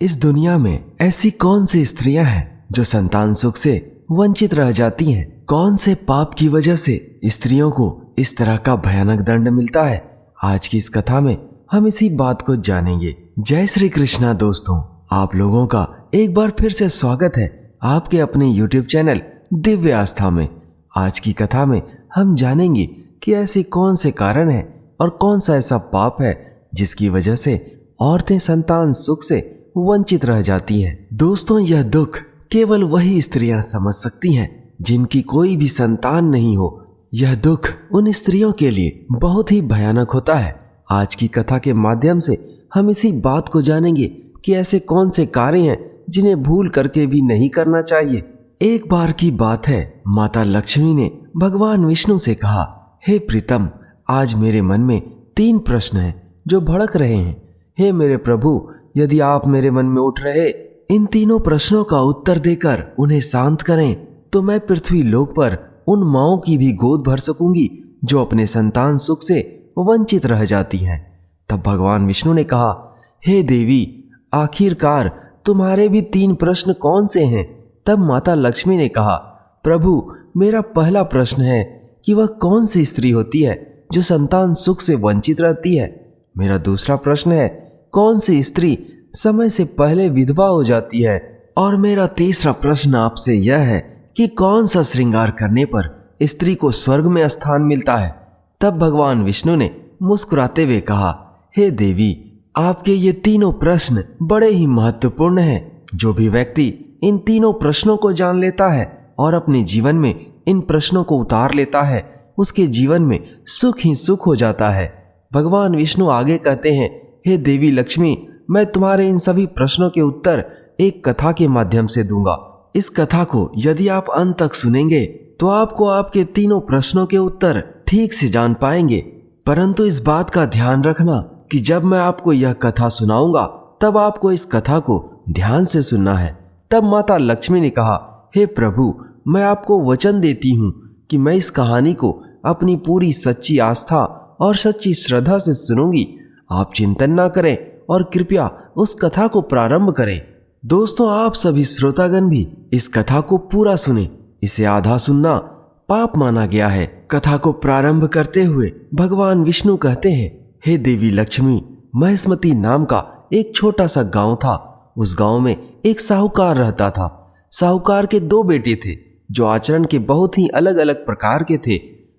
इस दुनिया में ऐसी कौन सी स्त्रियां हैं जो संतान सुख से वंचित रह जाती हैं? कौन से पाप की वजह से स्त्रियों को इस तरह का भयानक दंड मिलता है? आज की इस कथा में हम इसी बात को जानेंगे। जय श्री कृष्णा दोस्तों, आप लोगों का एक बार फिर से स्वागत है आपके अपने YouTube चैनल दिव्य आस्था में। आज की कथा में हम जानेंगे कि ऐसी कौन से कारण है और कौन सा ऐसा पाप है जिसकी वजह से औरतें संतान सुख से वंचित रह जाती हैं। दोस्तों, यह दुख केवल वही स्त्रियां समझ सकती हैं जिनकी कोई भी संतान नहीं हो। यह दुख उन स्त्रियों के लिए बहुत ही भयानक होता है। आज की कथा के माध्यम से हम इसी बात को जानेंगे कि ऐसे कौन से कार्य हैं जिन्हें भूल करके भी नहीं करना चाहिए। एक बार की बात है, माता लक्ष्मी ने भगवान विष्णु से कहा, हे प्रीतम, आज मेरे मन में 3 प्रश्न हैं जो भड़क रहे हैं। हे मेरे प्रभु, यदि आप मेरे मन में उठ रहे इन तीनों प्रश्नों का उत्तर देकर उन्हें शांत करें तो मैं पृथ्वी लोक पर उन माँओं की भी गोद भर सकूंगी जो अपने संतान सुख से वंचित रह जाती हैं। तब भगवान विष्णु ने कहा, हे देवी, आखिरकार तुम्हारे भी 3 प्रश्न कौन से हैं? तब माता लक्ष्मी ने कहा, प्रभु, मेरा पहला प्रश्न है कि वह कौन सी स्त्री होती है जो संतान सुख से वंचित रहती है। मेरा दूसरा प्रश्न है, कौन सी स्त्री समय से पहले विधवा हो जाती है। और मेरा तीसरा प्रश्न आपसे यह है कि कौन सा श्रृंगार करने पर स्त्री को स्वर्ग में स्थान मिलता है। तब भगवान विष्णु ने मुस्कुराते हुए कहा, हे देवी, आपके ये तीनों प्रश्न बड़े ही महत्वपूर्ण हैं। जो भी व्यक्ति इन तीनों प्रश्नों को जान लेता है और अपने जीवन में इन प्रश्नों को उतार लेता है, उसके जीवन में सुख ही सुख हो जाता है। भगवान विष्णु आगे कहते हैं, हे देवी लक्ष्मी, मैं तुम्हारे इन सभी प्रश्नों के उत्तर एक कथा के माध्यम से दूंगा। इस कथा को यदि आप अंत तक सुनेंगे तो आपको आपके तीनों प्रश्नों के उत्तर ठीक से जान पाएंगे। परंतु इस बात का ध्यान रखना कि जब मैं आपको यह कथा सुनाऊंगा तब आपको इस कथा को ध्यान से सुनना है। तब माता लक्ष्मी ने कहा, हे प्रभु, मैं आपको वचन देती हूँ कि मैं इस कहानी को अपनी पूरी सच्ची आस्था और सच्ची श्रद्धा से सुनूंगी। आप चिंतन ना करें और कृपया उस कथा को प्रारंभ करें। दोस्तों, आप सभी श्रोतागण भी इस कथा को पूरा सुने। इसे आधा सुनना पाप माना गया है। कथा को प्रारंभ करते हुए भगवान विष्णु कहते हैं, हे देवी लक्ष्मी, महेश्मती नाम का एक छोटा सा गांव था। उस गांव में एक साहूकार रहता था। साहूकार के 2 बेटे थे जो आचरण के बहुत ही अलग अलग प्रकार के थे।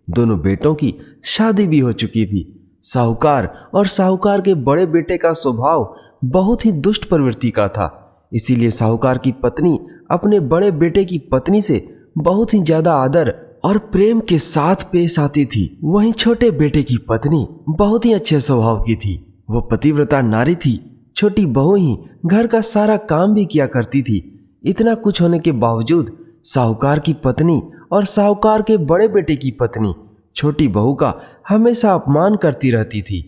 दोनों बेटों की शादी भी हो चुकी थी। साहूकार और साहूकार के बड़े बेटे का स्वभाव बहुत ही दुष्ट प्रवृत्ति का था। इसीलिए साहूकार की पत्नी अपने बड़े बेटे की पत्नी से बहुत ही ज्यादा आदर और प्रेम के साथ पेश आती थी। वहीं छोटे बेटे की पत्नी बहुत ही अच्छे स्वभाव की थी। वह पतिव्रता नारी थी। छोटी बहू ही घर का सारा काम भी किया करती थी। इतना कुछ होने के बावजूद साहूकार की पत्नी और साहूकार के बड़े बेटे की पत्नी छोटी बहू का हमेशा अपमान करती रहती थी।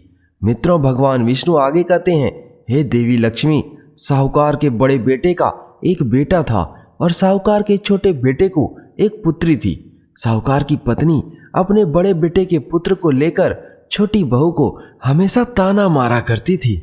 मित्रों, भगवान विष्णु आगे कहते हैं, हे देवी लक्ष्मी, साहूकार के बड़े बेटे का एक बेटा था और साहूकार के छोटे बेटे को एक पुत्री थी। साहूकार की पत्नी अपने बड़े बेटे के पुत्र को लेकर छोटी बहू को हमेशा ताना मारा करती थी।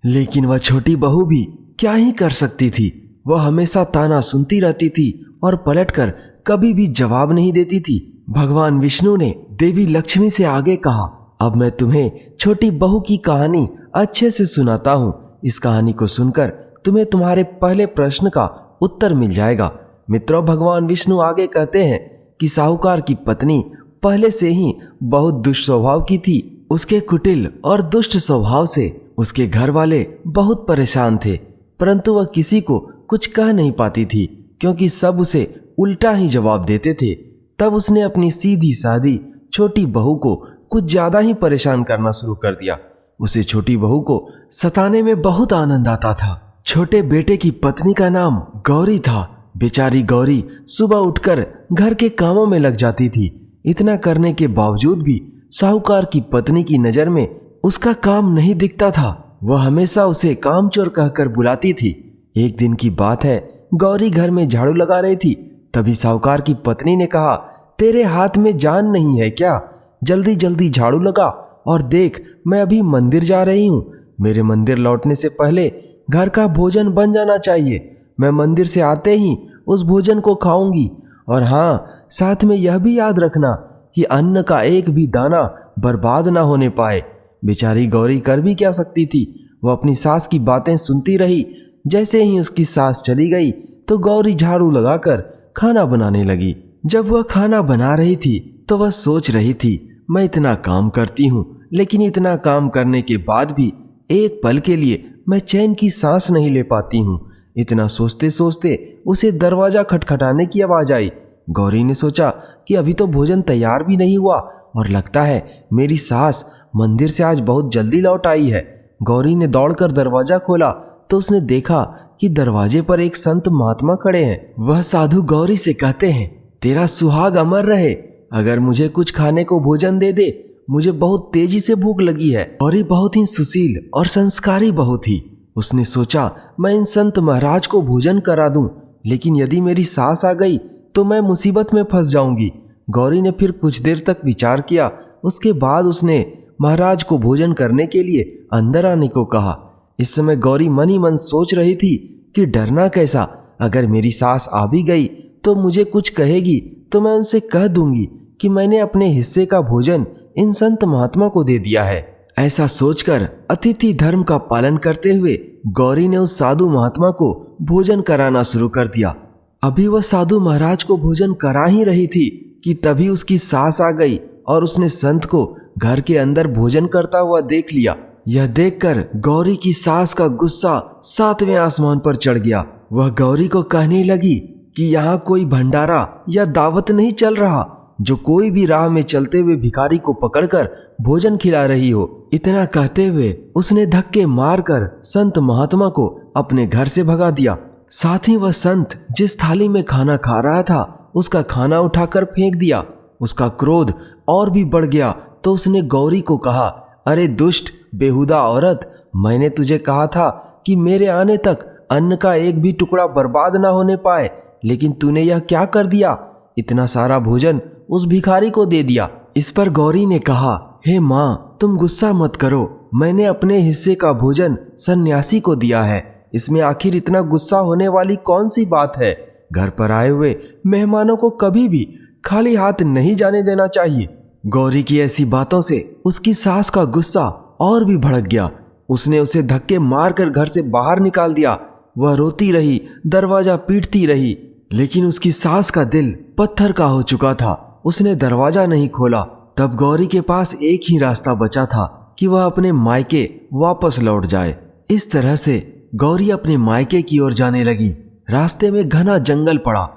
लेकिन वह छोटी बहू भी क्या ही कर सकती थी। वह हमेशा ताना सुनती रहती थी और पलटकर कभी भी जवाब नहीं देती थी। भगवान विष्णु ने देवी लक्ष्मी से आगे कहा, अब मैं तुम्हें छोटी बहू की कहानी अच्छे से सुनाता हूँ। इस कहानी को सुनकर तुम्हें तुम्हारे पहले प्रश्न का उत्तर मिल जाएगा। मित्रों, भगवान विष्णु आगे कहते हैं कि साहूकार की पत्नी पहले से ही बहुत दुष्ट स्वभाव की थी। उसके कुटिल और दुष्ट स्वभाव से उसके घर वाले बहुत परेशान थे, परंतु वह किसी को कुछ कह नहीं पाती थी क्योंकि सब उसे उल्टा ही जवाब देते थे। तब उसने अपनी सीधी सादी छोटी बहू को कुछ ज्यादा ही परेशान करना शुरू कर दिया। उसे छोटी बहू को सताने में बहुत आनंद आता था। छोटे बेटे की पत्नी का नाम गौरी था। बेचारी गौरी सुबह उठकर घर के कामों में लग जाती थी। इतना करने के बावजूद भी साहूकार की पत्नी की नजर में उसका काम नहीं दिखता था। वह हमेशा उसे कामचोर कहकर बुलाती थी। एक दिन की बात है, गौरी घर में झाड़ू लगा रही थी। तभी साहूकार की पत्नी ने कहा, तेरे हाथ में जान नहीं है क्या? जल्दी जल्दी झाड़ू लगा और देख, मैं अभी मंदिर जा रही हूँ। मेरे मंदिर लौटने से पहले घर का भोजन बन जाना चाहिए। मैं मंदिर से आते ही उस भोजन को खाऊंगी। और हाँ, साथ में यह भी याद रखना कि अन्न का एक भी दाना बर्बाद ना होने पाए। बेचारी गौरी कर भी क्या सकती थी। वह अपनी सास की बातें सुनती रही। जैसे ही उसकी सास चली गई तो गौरी झाड़ू लगाकर खाना बनाने लगी। जब वह खाना बना रही थी तो वह सोच रही थी, मैं इतना काम करती हूँ, लेकिन इतना काम करने के बाद भी एक पल के लिए मैं चैन की सांस नहीं ले पाती हूँ। इतना सोचते सोचते उसे दरवाजा खटखटाने की आवाज आई। गौरी ने सोचा कि अभी तो भोजन तैयार भी नहीं हुआ और लगता है मेरी सास मंदिर से आज बहुत जल्दी लौट आई है। गौरी ने दौड़कर दरवाजा खोला तो उसने देखा कि दरवाजे पर एक संत महात्मा खड़े हैं। वह साधु गौरी से कहते हैं, तेरा सुहाग अमर रहे, अगर मुझे कुछ खाने को भोजन दे दे, मुझे बहुत तेजी से भूख लगी है। गौरी बहुत ही सुशील और संस्कारी बहू थी। उसने सोचा, मैं इन संत महाराज को भोजन करा दूं, लेकिन यदि मेरी सास आ गई तो मैं मुसीबत में फंस जाऊंगी। गौरी ने फिर कुछ देर तक विचार किया। उसके बाद उसने महाराज को भोजन करने के लिए अंदर आने को कहा। इस समय गौरी मन ही मन सोच रही थी कि डरना कैसा, अगर मेरी सास आ भी गई तो मुझे कुछ कहेगी तो मैं उनसे कह दूंगी कि मैंने अपने हिस्से का भोजन इन संत महात्मा को दे दिया है। ऐसा सोचकर अतिथि धर्म का पालन करते हुए गौरी ने उस साधु महात्मा को भोजन कराना शुरू कर दिया। अभी वह साधु महाराज को भोजन करा ही रही थी कि तभी उसकी सास आ गई और उसने संत को घर के अंदर भोजन करता हुआ देख लिया। यह देखकर गौरी की सास का गुस्सा 7वें आसमान पर चढ़ गया। वह गौरी को कहने लगी कि यहाँ कोई भंडारा या दावत नहीं चल रहा जो कोई भी राह में चलते हुए भिखारी को पकड़कर भोजन खिला रही हो। इतना कहते हुए उसने धक्के मारकर संत महात्मा को अपने घर से भगा दिया। साथ ही वह संत जिस थाली में खाना खा रहा था उसका खाना उठाकर फेंक दिया। उसका क्रोध और भी बढ़ गया तो उसने गौरी को कहा, अरे दुष्ट बेहुदा औरत, मैंने तुझे कहा था कि मेरे आने तक अन्न का एक भी टुकड़ा बर्बाद ना होने पाए, लेकिन तूने यह क्या कर दिया, इतना सारा भोजन उस भिखारी को दे दिया। इस पर गौरी ने कहा, हे माँ, तुम गुस्सा मत करो, मैंने अपने हिस्से का भोजन सन्यासी को दिया है, इसमें आखिर इतना गुस्सा होने वाली कौन सी बात है। घर पर आए हुए मेहमानों को कभी भी खाली हाथ नहीं जाने देना चाहिए। गौरी की ऐसी बातों से उसकी सास का गुस्सा और भी भड़क गया। उसने उसे धक्के मारकर घर से बाहर निकाल दिया। वह रोती रही, दरवाजा पीटती रही, लेकिन उसकी सास का दिल पत्थर का हो चुका था। उसने दरवाजा नहीं खोला। तब गौरी के पास एक ही रास्ता बचा था कि वह अपने मायके वापस लौट जाए। इस तरह से गौरी अपने मायके की ओर जाने लगी। रास्ते में घना जंगल पड़ा।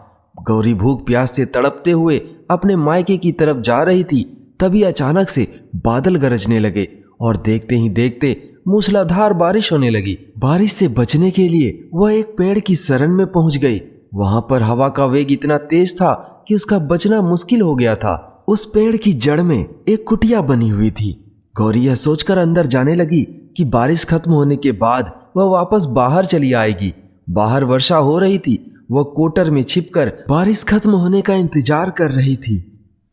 गौरी भूख प्यास से तड़पते हुए अपने मायके की तरफ जा रही थी। तभी अचानक से बादल गरजने लगे और देखते ही देखते मूसलाधार बारिश होने लगी। बारिश से बचने के लिए वह एक पेड़ की शरण में पहुंच गई। वहां पर हवा का वेग इतना तेज था कि उसका बचना मुश्किल हो गया था। उस पेड़ की जड़ में एक कुटिया बनी हुई थी। गौरी यह सोचकर अंदर जाने लगी कि बारिश खत्म होने के बाद वह वापस बाहर चली आएगी। बाहर वर्षा हो रही थी। वह कोटर में छिपकर बारिश खत्म होने का इंतजार कर रही थी।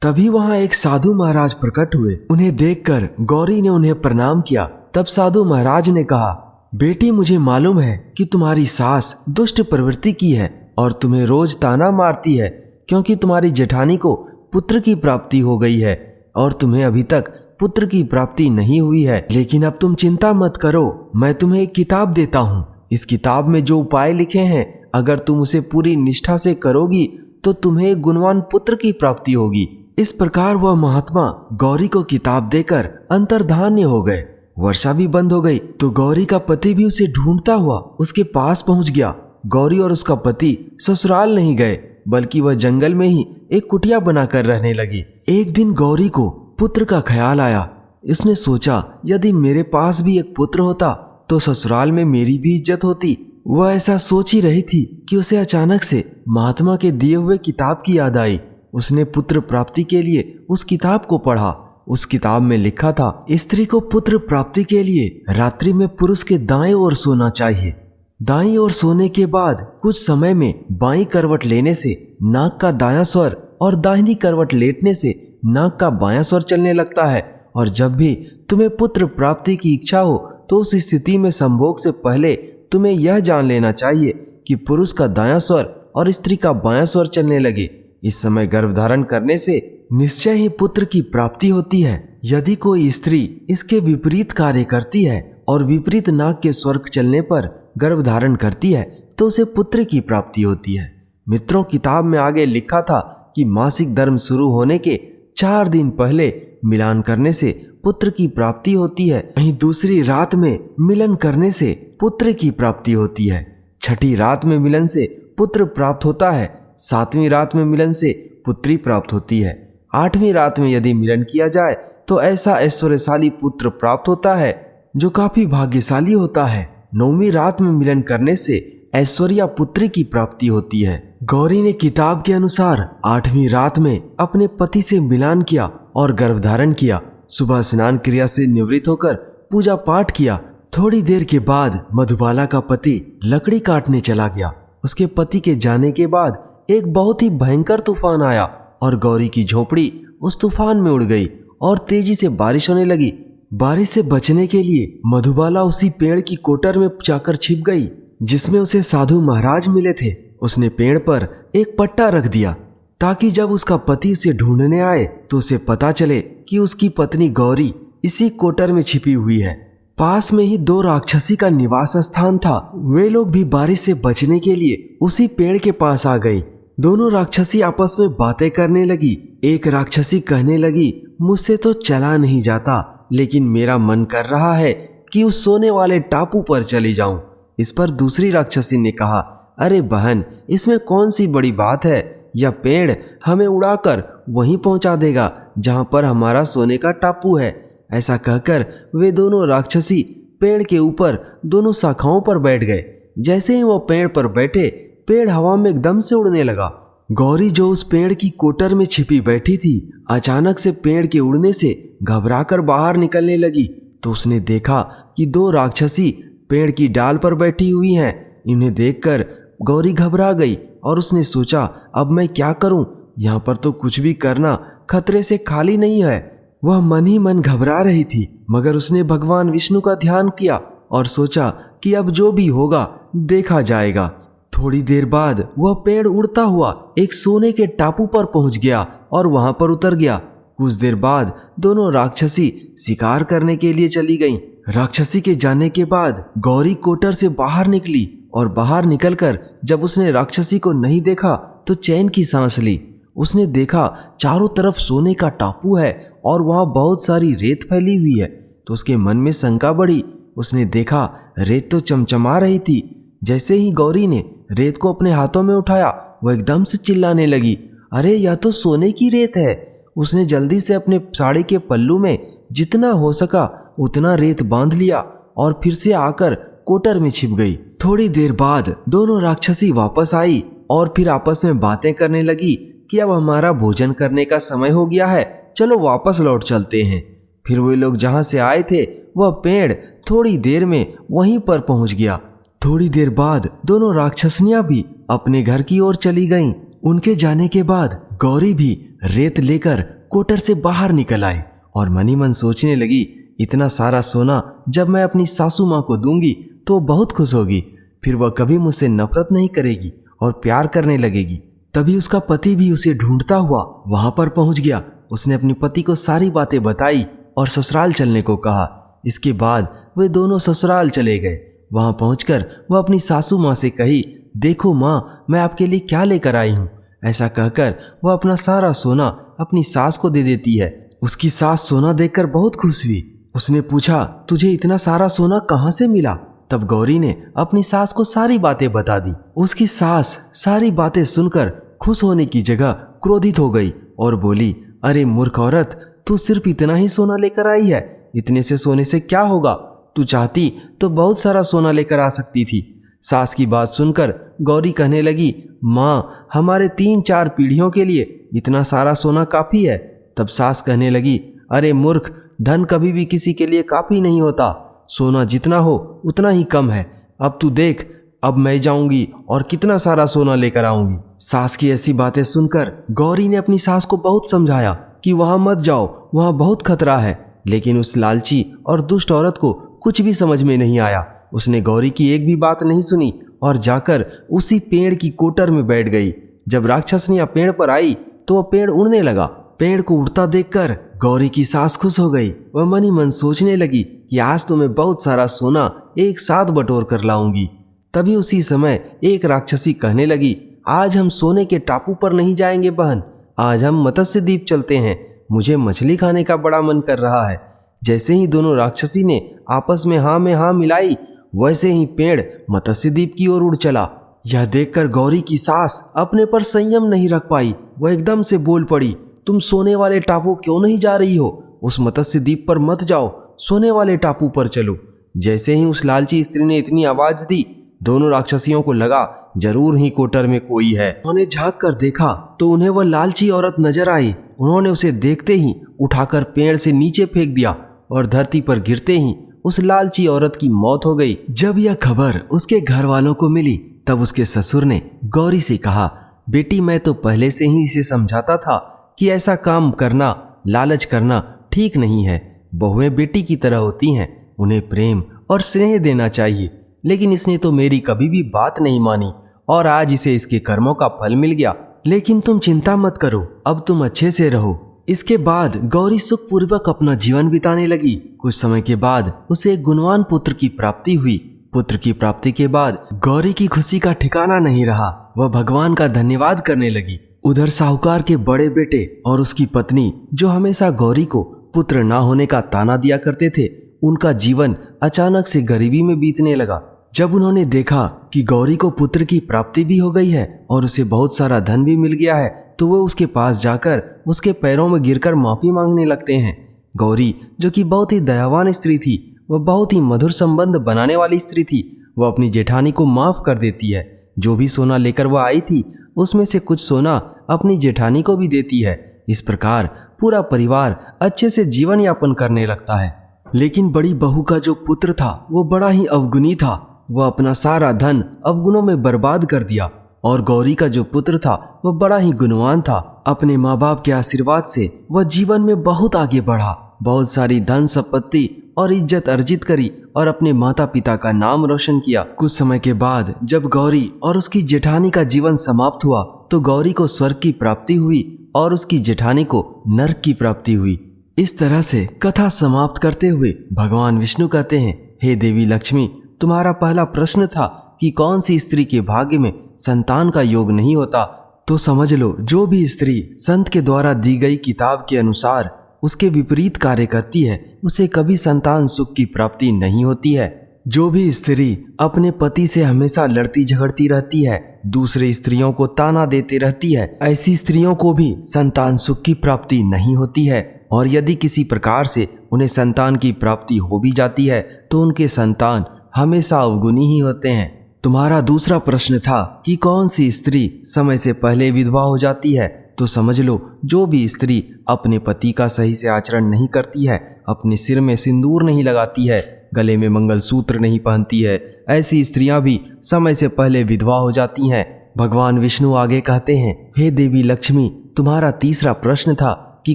तभी वहां एक साधु महाराज प्रकट हुए। उन्हें देखकर गौरी ने उन्हें प्रणाम किया। तब साधु महाराज ने कहा, बेटी, मुझे मालूम है कि तुम्हारी सास दुष्ट प्रवृत्ति की है और तुम्हें रोज ताना मारती है क्योंकि तुम्हारी जेठानी को पुत्र की प्राप्ति हो गई है और तुम्हें अभी तक पुत्र की प्राप्ति नहीं हुई है। लेकिन अब तुम चिंता मत करो, मैं तुम्हें एक किताब देता हूँ। इस किताब में जो उपाय लिखे हैं, अगर तुम उसे पूरी निष्ठा से करोगी तो तुम्हें एक गुणवान पुत्र की प्राप्ति होगी। इस प्रकार वह महात्मा गौरी को किताब देकर अंतर्धान्य हो गए। वर्षा भी बंद हो गई तो गौरी का पति भी उसे ढूंढता हुआ उसके पास पहुंच गया। गौरी और उसका पति ससुराल नहीं गए, बल्कि वह जंगल में ही एक कुटिया बनाकर रहने लगी। एक दिन गौरी को पुत्र का ख्याल आया। उसने सोचा, यदि मेरे पास भी एक पुत्र होता तो ससुराल में मेरी भी इज्जत होती। वह ऐसा सोच ही रही थी कि उसे अचानक से महात्मा के दिए हुए किताब की याद आई। उसने पुत्र प्राप्ति के लिए उस किताब को पढ़ा। उस किताब में लिखा था, स्त्री को पुत्र प्राप्ति के लिए रात्रि में पुरुष के दाएं ओर सोना चाहिए। दाईं ओर सोने के बाद कुछ समय में बाईं करवट लेने से नाक का दायां स्वर और दाहिनी करवट लेटने से नाक का बायां स्वर चलने लगता है। और जब भी तुम्हें पुत्र प्राप्ति की इच्छा हो तो उस स्थिति में संभोग से पहले तुम्हें यह जान लेना चाहिए कि पुरुष का दायां स्वर और स्त्री का बायां स्वर चलने लगे, इस समय गर्भधारण करने से निश्चय ही पुत्र की प्राप्ति होती है। यदि कोई स्त्री इसके विपरीत कार्य करती है और विपरीत नाक के स्वर चलने पर गर्भधारण करती है तो उसे पुत्र की प्राप्ति होती है। मित्रों, किताब में आगे लिखा था कि मासिक धर्म शुरू होने के 4 दिन पहले मिलान करने से पुत्र की प्राप्ति होती है। वहीं दूसरी रात में मिलन करने से पुत्र की प्राप्ति होती है। छठी रात में मिलन से पुत्र प्राप्त होता है। 7वीं रात में मिलन से पुत्री प्राप्त होती है। 8वीं रात में यदि मिलन किया जाए तो ऐसा ऐश्वर्यशाली पुत्र प्राप्त होता है जो काफी भाग्यशाली होता है। 9वीं रात में मिलन करने से ऐश्वर्या पुत्री की प्राप्ति होती है। गौरी ने किताब के अनुसार 8वीं रात में अपने पति से मिलान किया और गर्भधारण किया। सुबह स्नान क्रिया से निवृत्त होकर पूजा पाठ किया। थोड़ी देर के बाद मधुबाला का पति लकड़ी काटने चला गया। उसके पति के जाने के बाद एक बहुत ही भयंकर तूफान आया और गौरी की झोपड़ी उस तूफान में उड़ गई और तेजी से बारिश होने लगी। बारिश से बचने के लिए मधुबाला उसी पेड़ की कोटर में जाकर छिप गई जिसमें उसे साधु महाराज मिले थे। उसने पेड़ पर एक पट्टा रख दिया ताकि जब उसका पति उसे ढूंढने आए तो उसे पता चले कि उसकी पत्नी गौरी इसी कोटर में छिपी हुई है। पास में ही 2 राक्षसी का निवास स्थान था। वे लोग भी बारिश से बचने के लिए उसी पेड़ के पास आ गई। दोनों राक्षसी आपस में बातें करने लगी। एक राक्षसी कहने लगी, मुझसे तो चला नहीं जाता, लेकिन मेरा मन कर रहा है कि उस सोने वाले टापू पर चली जाऊं। इस पर दूसरी राक्षसी ने कहा, अरे बहन, इसमें कौन सी बड़ी बात है, यह पेड़ हमें उड़ाकर वहीं पहुंचा देगा जहां पर हमारा सोने का टापू है। ऐसा कहकर वे दोनों राक्षसी पेड़ के ऊपर दोनों शाखाओं पर बैठ गए। जैसे ही वो पेड़ पर बैठे, पेड़ हवा में एकदम से उड़ने लगा। गौरी जो उस पेड़ की कोटर में छिपी बैठी थी, अचानक से पेड़ के उड़ने से घबराकर बाहर निकलने लगी तो उसने देखा कि 2 राक्षसी पेड़ की डाल पर बैठी हुई हैं। इन्हें देखकर गौरी घबरा गई और उसने सोचा, अब मैं क्या करूं? यहाँ पर तो कुछ भी करना खतरे से खाली नहीं है। वह मन ही मन घबरा रही थी, मगर उसने भगवान विष्णु का ध्यान किया और सोचा कि अब जो भी होगा देखा जाएगा। थोड़ी देर बाद वह पेड़ उड़ता हुआ एक सोने के टापू पर पहुंच गया और वहां पर उतर गया। कुछ देर बाद दोनों राक्षसी शिकार करने के लिए चली गईं। राक्षसी के जाने के बाद गौरी कोटर से बाहर निकली और बाहर निकलकर जब उसने राक्षसी को नहीं देखा तो चैन की सांस ली। उसने देखा चारों तरफ सोने का टापू है और वहां बहुत सारी रेत फैली हुई है तो उसके मन में शंका बढ़ी। उसने देखा रेत तो चमचमा रही थी। जैसे ही गौरी ने रेत को अपने हाथों में उठाया, वह एकदम से चिल्लाने लगी, अरे यह तो सोने की रेत है। उसने जल्दी से अपने साड़ी के पल्लू में जितना हो सका उतना रेत बांध लिया और फिर से आकर कोटर में छिप गई। थोड़ी देर बाद दोनों राक्षसी वापस आई और फिर आपस में बातें करने लगी कि अब हमारा भोजन करने का समय हो गया है, चलो वापस लौट चलते हैं। फिर वे लोग जहां से आए थे वह पेड़ थोड़ी देर में वहीं पर पहुंच गया। थोड़ी देर बाद दोनों राक्षसनियां भी अपने घर की ओर चली गईं। उनके जाने के बाद गौरी भी रेत लेकर कोटर से बाहर निकल आई और मनी मन सोचने लगी, इतना सारा सोना जब मैं अपनी सासू माँ को दूंगी तो बहुत खुश होगी, फिर वह कभी मुझसे नफरत नहीं करेगी और प्यार करने लगेगी। तभी उसका पति भी उसे ढूंढता हुआ वहां पर पहुंच गया। उसने अपने पति को सारी बातें बताई और ससुराल चलने को कहा। इसके बाद वे दोनों ससुराल चले गए। वहां पहुंचकर वह अपनी सासू माँ से कही, देखो माँ, मैं आपके लिए क्या लेकर आई हूँ। ऐसा कहकर वह अपना सारा सोना अपनी सास को दे देती है। उसकी सास सोना देखकर बहुत खुश हुई। उसने पूछा, तुझे इतना सारा सोना कहाँ से मिला? तब गौरी ने अपनी सास को सारी बातें बता दी। उसकी सास सारी बातें सुनकर खुश होने की जगह क्रोधित हो गई और बोली, अरे मूर्ख औरत, तू सिर्फ इतना ही सोना लेकर आई है, इतने से सोने से क्या होगा? तू चाहती तो बहुत सारा सोना लेकर आ सकती थी। सास की बात सुनकर गौरी कहने लगी, माँ, हमारे 3-4 पीढ़ियों के लिए इतना सारा सोना काफी है। तब सास कहने लगी, अरे मूर्ख, धन कभी भी किसी के लिए काफी नहीं होता। सोना जितना हो उतना ही कम है। अब तू देख, अब मैं जाऊंगी और कितना सारा सोना लेकर आऊंगी। सास की ऐसी बातें सुनकर गौरी ने अपनी सास को बहुत समझाया कि वहां मत जाओ, वहां बहुत खतरा है। लेकिन उस लालची और दुष्ट औरत को कुछ भी समझ में नहीं आया। उसने गौरी की एक भी बात नहीं सुनी और जाकर उसी पेड़ की कोटर में बैठ गई। जब राक्षसनिया पेड़ पर आई तो वह पेड़ उड़ने लगा। पेड़ को उड़ता देखकर गौरी की सास खुश हो गई। वह मन ही मन सोचने लगी कि आज तो मैं बहुत सारा सोना एक साथ बटोर कर लाऊंगी। तभी उसी समय एक राक्षसी कहने लगी, आज हम सोने के टापू पर नहीं जाएंगे बहन, आज हम मत्स्य द्वीप चलते हैं, मुझे मछली खाने का बड़ा मन कर रहा है। जैसे ही दोनों राक्षसी ने आपस में हाँ मिलाई, वैसे ही पेड़ मत्स्य द्वीप की ओर उड़ चला। यह देखकर गौरी की सास अपने पर संयम नहीं रख पाई। वह एकदम से बोल पड़ी, तुम सोने वाले टापू क्यों नहीं जा रही हो? उस मत्स्य द्वीप पर मत जाओ, सोने वाले टापू पर चलो। जैसे ही उस लालची स्त्री ने इतनी आवाज दी, दोनों राक्षसियों को लगा जरूर ही कोटर में कोई है। उन्होंने झांक कर देखा तो उन्हें वह लालची औरत नजर आई। उन्होंने उसे देखते ही उठाकर पेड़ से नीचे फेंक दिया और धरती पर गिरते ही उस लालची औरत की मौत हो गई। जब यह खबर उसके घर वालों को मिली तब उसके ससुर ने गौरी से कहा, बेटी मैं तो पहले से ही इसे समझाता था कि ऐसा काम करना, लालच करना ठीक नहीं है। बहुएं बेटी की तरह होती हैं, उन्हें प्रेम और स्नेह देना चाहिए, लेकिन इसने तो मेरी कभी भी बात नहीं मानी और आज इसे इसके कर्मों का फल मिल गया। लेकिन तुम चिंता मत करो, अब तुम अच्छे से रहो। इसके बाद गौरी सुखपूर्वक अपना जीवन बिताने लगी। कुछ समय के बाद उसे एक गुणवान पुत्र की प्राप्ति हुई। पुत्र की प्राप्ति के बाद गौरी की खुशी का ठिकाना नहीं रहा। वह भगवान का धन्यवाद करने लगी। उधर साहूकार के बड़े बेटे और उसकी पत्नी, जो हमेशा गौरी को पुत्र ना होने का ताना दिया करते थे, उनका जीवन अचानक से गरीबी में बीतने लगा। जब उन्होंने देखा कि गौरी को पुत्र की प्राप्ति भी हो गई है और उसे बहुत सारा धन भी मिल गया है, तो वो उसके पास जाकर उसके पैरों में गिरकर माफी मांगने लगते हैं। गौरी, जो कि बहुत ही दयावान स्त्री थी, वह बहुत ही मधुर संबंध बनाने वाली स्त्री थी, वह अपनी जेठानी को माफ कर देती है। जो भी सोना लेकर वह आई थी, उसमें से कुछ सोना अपनी जेठानी को भी देती है। इस प्रकार पूरा परिवार अच्छे से जीवन यापन करने लगता है। लेकिन बड़ी बहू का जो पुत्र था वो बड़ा ही अवगुणी था। वह अपना सारा धन अवगुणों में बर्बाद कर दिया। और गौरी का जो पुत्र था वह बड़ा ही गुणवान था। अपने माँ बाप के आशीर्वाद से वह जीवन में बहुत आगे बढ़ा, बहुत सारी धन संपत्ति और इज्जत अर्जित करी और अपने माता पिता का नाम रोशन किया। कुछ समय के बाद जब गौरी और उसकी जेठानी का जीवन समाप्त हुआ तो गौरी को स्वर्ग की प्राप्ति हुई और उसकी जेठानी को नरक की प्राप्ति हुई। इस तरह से कथा समाप्त करते हुए भगवान विष्णु कहते हैं, हे देवी लक्ष्मी, तुम्हारा पहला प्रश्न था कि कौन सी स्त्री के भाग्य में संतान का योग नहीं होता, तो समझ लो जो भी स्त्री संत के द्वारा दी गई किताब के अनुसार उसके विपरीत कार्य करती है, उसे कभी संतान सुख की प्राप्ति नहीं होती है। जो भी स्त्री अपने पति से हमेशा लड़ती झगड़ती रहती है, दूसरे स्त्रियों को ताना देते रहती है, ऐसी स्त्रियों को भी संतान सुख की प्राप्ति नहीं होती है। और यदि किसी प्रकार से उन्हें संतान की प्राप्ति हो भी जाती है तो उनके संतान हमेशा अवगुणी ही होते हैं। तुम्हारा दूसरा प्रश्न था कि कौन सी स्त्री समय से पहले विधवा हो जाती है, तो समझ लो जो भी स्त्री अपने पति का सही से आचरण नहीं करती है, अपने सिर में सिंदूर नहीं लगाती है, गले में मंगलसूत्र नहीं पहनती है, ऐसी स्त्रियां भी समय से पहले विधवा हो जाती हैं। भगवान विष्णु आगे कहते हैं, हे देवी लक्ष्मी, तुम्हारा तीसरा प्रश्न था कि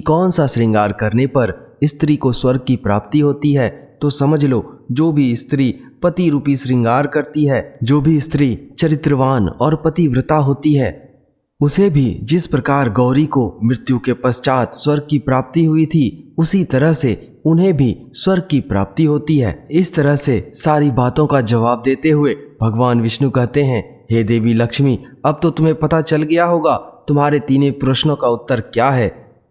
कौन सा श्रृंगार करने पर स्त्री को स्वर्ग की प्राप्ति होती है, तो समझ लो जो भी स्त्री पति रूपी श्रृंगार करती है, जो भी स्त्री चरित्रवान और पतिव्रता होती है, उसे भी जिस प्रकार गौरी को मृत्यु के पश्चात स्वर्ग की प्राप्ति हुई थी, उसी तरह से उन्हें भी स्वर्ग की प्राप्ति होती है। इस तरह से सारी बातों का जवाब देते हुए भगवान विष्णु कहते हैं, हे देवी लक्ष्मी, अब तो तुम्हें पता चल गया होगा तुम्हारे तीनों प्रश्नों का उत्तर क्या है।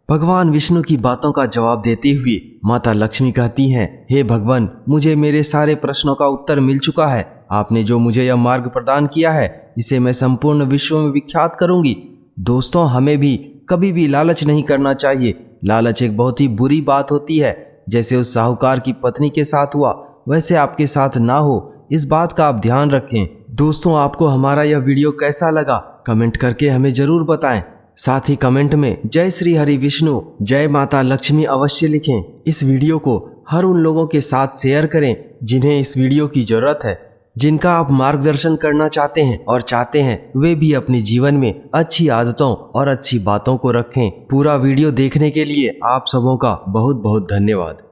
भगवान विष्णु की बातों का जवाब देते हुए माता लक्ष्मी कहती हैं, हे भगवान, मुझे मेरे सारे प्रश्नों का उत्तर मिल चुका है। आपने जो मुझे यह मार्ग प्रदान किया है, इसे मैं संपूर्ण विश्व में विख्यात करूंगी। दोस्तों, हमें भी कभी भी लालच नहीं करना चाहिए। लालच एक बहुत ही बुरी बात होती है। जैसे उस साहूकार की पत्नी के साथ हुआ, वैसे आपके साथ ना हो, इस बात का आप ध्यान रखें। दोस्तों, आपको हमारा यह वीडियो कैसा लगा कमेंट करके हमें जरूर बताएं। साथ ही कमेंट में जय श्री हरि विष्णु, जय माता लक्ष्मी अवश्य लिखें। इस वीडियो को हर उन लोगों के साथ शेयर करें जिन्हें इस वीडियो की जरूरत है, जिनका आप मार्गदर्शन करना चाहते हैं और चाहते हैं वे भी अपने जीवन में अच्छी आदतों और अच्छी बातों को रखें। पूरा वीडियो देखने के लिए आप सबों का बहुत बहुत धन्यवाद।